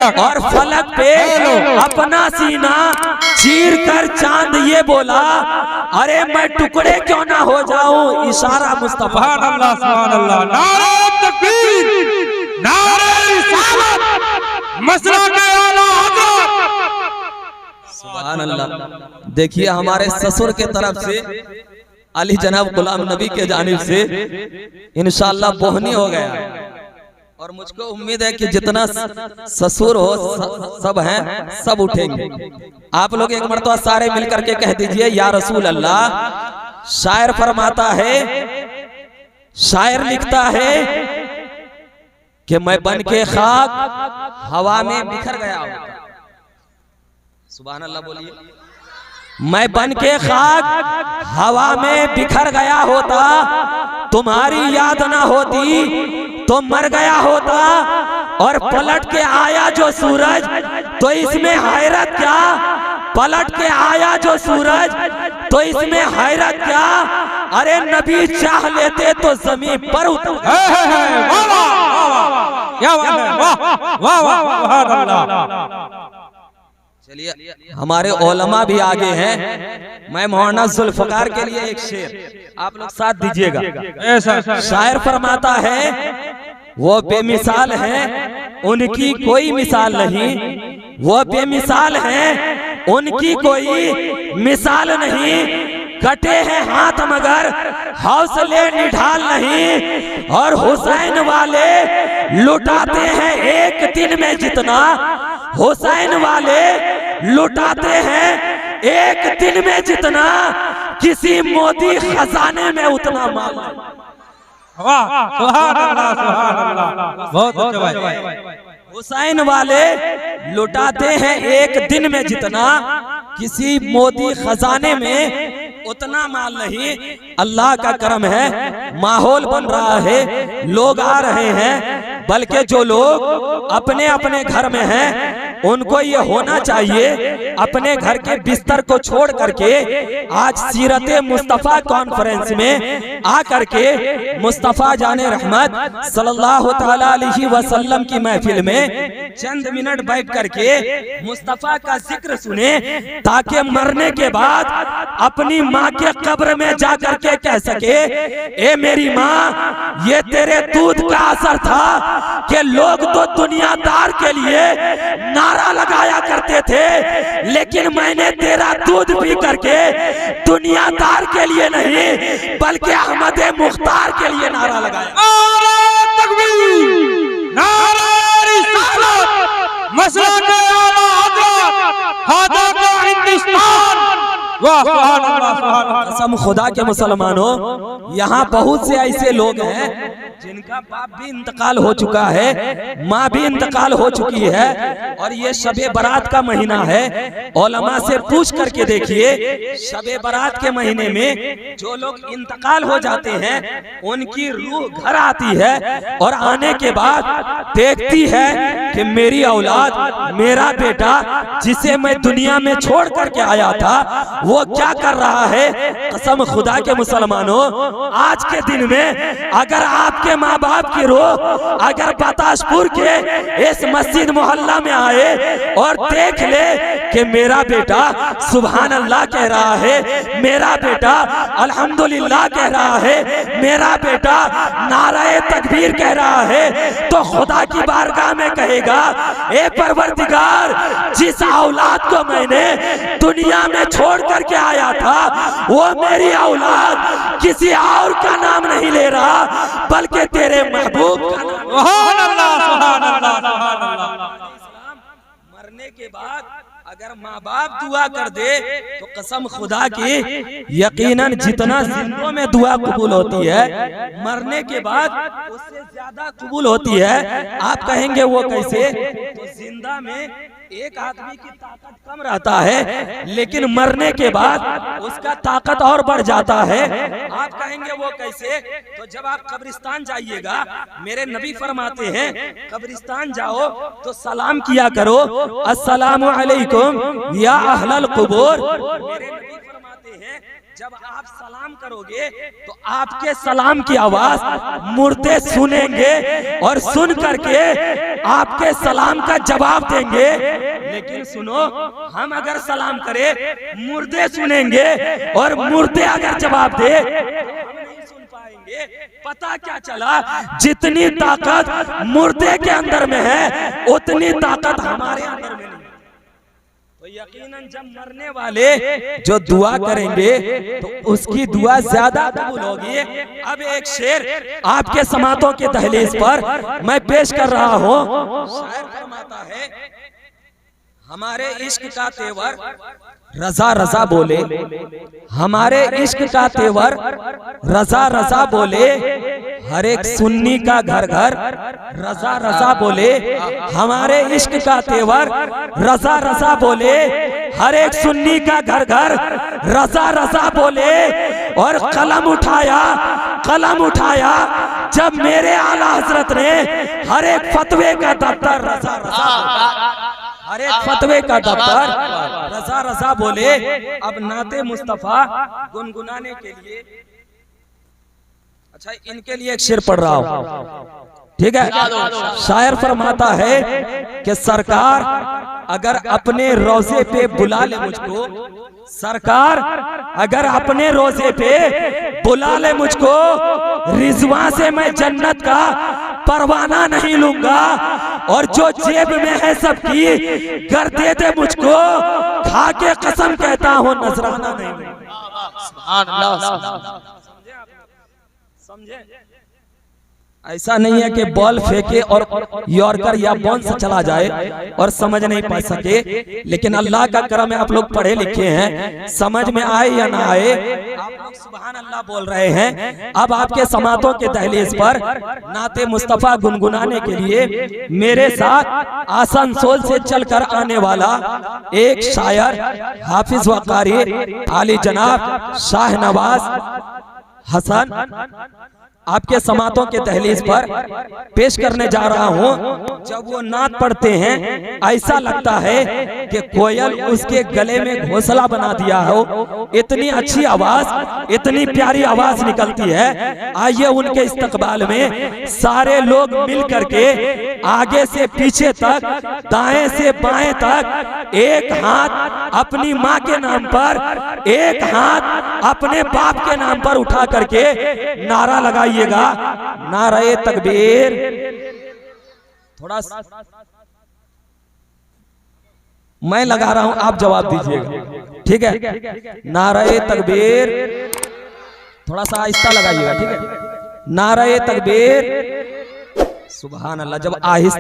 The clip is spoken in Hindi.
और फलक पे अपना सीना चीर कर चांद ये बोला, अरे मैं टुकड़े क्यों ना हो जाऊं। इशारा मुस्तफा। अल्लाह सुभान अल्लाह। नारे तकबीर, नारे रिसालत, मसलक आला हज़रत। सुभान अल्लाह। देखिए हमारे ससुर के तरफ से अली जनाब गुलाम नबी के जानिब से इंशाअल्लाह बोहनी हो गया। और मुझको उम्मीद है कि जितना ससुर हो सब हैं, सब उठेंगे। आप लोग एक मरतबा सारे मिलकर के कह दीजिए, या रसूल अल्लाह। शायर फरमाता है, शायर लिखता है कि मैं बन के खाक हवा में बिखर गया हूं। सुभान अल्लाह बोलिए। मैं बन के खाक हवा में बिखर गया होता, तुम्हारी याद ना होती तो मर गया होता। और पलट के आया जो सूरज, तो इसमें हैरत क्या। पलट के आया जो सूरज, तो इसमें हैरत क्या। अरे नबी चाह लेते तो जमीन पर उतर। चलिए हमारे ओलमा भी आगे हैं। मैं मौलाना जुल्फकार के लिए एक शेर आप लोग साथ दीजिएगा। शायर फरमाता है, वो बेमिसाल है उनकी कोई मिसाल नहीं। वो बेमिसाल है उनकी कोई मिसाल नहीं। कटे हैं हाथ मगर हौसले निढाल नहीं। और हुसैन वाले लुटाते हैं एक दिन में जितना। हुसैन वाले लुटाते हैं एक दिन में जितना। किसी मोदी खजाने में उतना माल। वाह सुभान अल्लाह, सुभान अल्लाह। बहुत अच्छा भाई। हुसैन वाले लुटाते हैं एक दिन में जितना। किसी मोदी खजाने में उतना माल नहीं। अल्लाह का करम है, माहौल बन रहा है, लोग आ रहे हैं। बल्कि जो लोग अपने अपने घर में हैं उनको ये होना चाहिए अपने घर के बिस्तर को छोड़ करके आज सीरत मुस्तफ़ा कॉन्फ्रेंस में आकर के मुस्तफ़ा जाने रहमत सल्लल्लाहु तआला अलैहि वसल्लम की महफिल में चंद मिनट बैठ करके मुस्तफ़ा का जिक्र सुने, ताकि मरने के बाद अपनी माँ के कब्र में जा करके कह सके, ए मेरी माँ, ये तेरे दूध का असर था कि लोग तो दुनियादार के लिए नारा लगाया करते थे, लेकिन मैंने तेरा दूध पी करके दुनियादार के लिए नहीं बल्कि अहमद मुख्तार के लिए नारा लगाया। नारे तकबीर, नारे रिसालत, मसलक आला हज़रत, हादा का हिंदुस्तान। वाह सुभान अल्लाह, सुभान अल्लाह। कसम खुदा के मुसलमानों, यहाँ बहुत से ऐसे लोग हैं जिनका बाप भी इंतकाल हो चुका है, माँ भी इंतकाल हो चुकी है, और ये शबे बारात का महीना है। उलमा से पूछ करके देखिए, शबे बारात के महीने में जो लोग इंतकाल हो जाते हैं उनकी रूह घर आती है और आने के बाद देखती है कि मेरी औलाद, मेरा बेटा जिसे मैं दुनिया में छोड़ करके आया था वो क्या कर रहा है। कसम खुदा के मुसलमानों, आज के दिन में अगर आपके माँ बाप की रूह अगर बताशपुर के इस मस्जिद मोहल्ला में आए और देख ले कि मेरा बेटा सुभान अल्लाह कह रहा है, मेरा बेटा अल्हम्दुलिल्लाह कह रहा है, मेरा बेटा नाराए तकबीर कह रहा है, तो खुदा की बारगाह में कहेगा, ए परवरदिगार, जिस औलाद को मैंने दुनिया में छोड़ करके आया था वो मेरी औलाद किसी और का नाम नहीं ले रहा बल्कि तेरे महबूब का नाम। सुभान अल्लाह, सुभान अल्लाह, सुभान अल्लाह। मरने के बाद अगर माँ बाप दुआ कर दे तो कसम खुदा की यकीनन जितना जिंदों में दुआ कबूल होती है, मरने के बाद उससे ज्यादा कबूल होती है। आप कहेंगे वो कैसे? तो जिंदा में एक आदमी की ताकत कम रहता है, लेकिन मरने के बाद उसका ताकत और बढ़ जाता है। आप कहेंगे वो कैसे? तो जब आप कब्रिस्तान जाइएगा, मेरे नबी फरमाते हैं कब्रिस्तान जाओ तो सलाम किया करो, अस्सलामु अलैकुम या अहलल कुबूर। मेरे नबी फरमाते हैं जब आप सलाम करोगे तो आपके सलाम की आवाज मुर्दे सुनेंगे और सुन करके आपके सलाम का जवाब देंगे। लेकिन सुनो, हम अगर सलाम करें मुर्दे सुनेंगे और मुर्दे अगर जवाब दे हम नहीं सुन पाएंगे। पता क्या चला, जितनी ताकत मुर्दे के अंदर में है उतनी ताकत हमारे अंदर में नहीं। तो यकीनन जब मरने वाले जो दुआ करेंगे तो उसकी दुआ ज्यादा कबूल होगी। अब एक शेर आपके समातों के दहलीज पर मैं पेश कर रहा हूँ। शायर फरमाता है, हमारे इश्क का तेवर रजा रजा बोले, हमारे इश्क का तेवर रजा रजा बोले, हर एक सुन्नी का घर घर रजा रजा बोले, हमारे इश्क का तेवर रजा रजा बोले, हर एक सुन्नी का घर घर रजा रजा बोले। और कलम उठाया जब मेरे आला हजरत ने हर एक फतवे का दफ्तर रजा रजा, हर एक फतवे का दफ्तर रजा रजा बोले। अब नाते मुस्तफा गुनगुनाने के लिए, अच्छा इनके लिए एक शेर पढ़ रहा हूं, ठीक है। शायर फरमाता है कि सरकार अगर अपने रोजे पे बुला ले मुझको, सरकार अगर अपने रोजे पे बुला ले मुझको, रिजवा से मैं जन्नत का परवाना नहीं लूंगा। और जो जेब में है सबकी कर दे दे मुझको, खा के कसम कहता हूँ नजराना नहीं लूंगा। समझे? ऐसा नहीं है कि बॉल फेंके और यॉर्कर या बॉल से चला जाए और समझ नहीं पा सके। लेकिन अल्लाह का करम है, आप लोग पढ़े लिखे हैं, समझ में आए या ना आए आप लोग सुभान अल्लाह बोल रहे हैं। अब आपके समातों के दहलीज पर नाते मुस्तफा गुनगुनाने के लिए मेरे साथ आसनसोल से चलकर आने वाला एक शायर, हाफिज व कारी आली जनाब शाहनवाज हसन आपके समातों के दहलीज पर पेश करने जा रहा हूँ। जब वो नात पढ़ते हैं ऐसा लगता है कि कोयल उसके गले में घोंसला बना दिया हो। इतनी अच्छी आवाज, इतनी प्यारी आवाज निकलती है। आइए उनके इस्तकबाल में सारे लोग मिल करके आगे से पीछे तक, दाएं से बाएं तक, एक हाथ अपनी माँ के नाम पर, एक हाथ अपने बाप के नाम पर उठा करके नारा लगाइए, नारे तकबीर। थोड़ा मैं लगा रहा हूं, आप जवाब दीजिएगा, ठीक है। नारे तकबीर, थोड़ा सा आहिस्ता लगाइएगा, ठीक है। नारे तकबीर, सुभान अल्लाह। जब आहिस्ता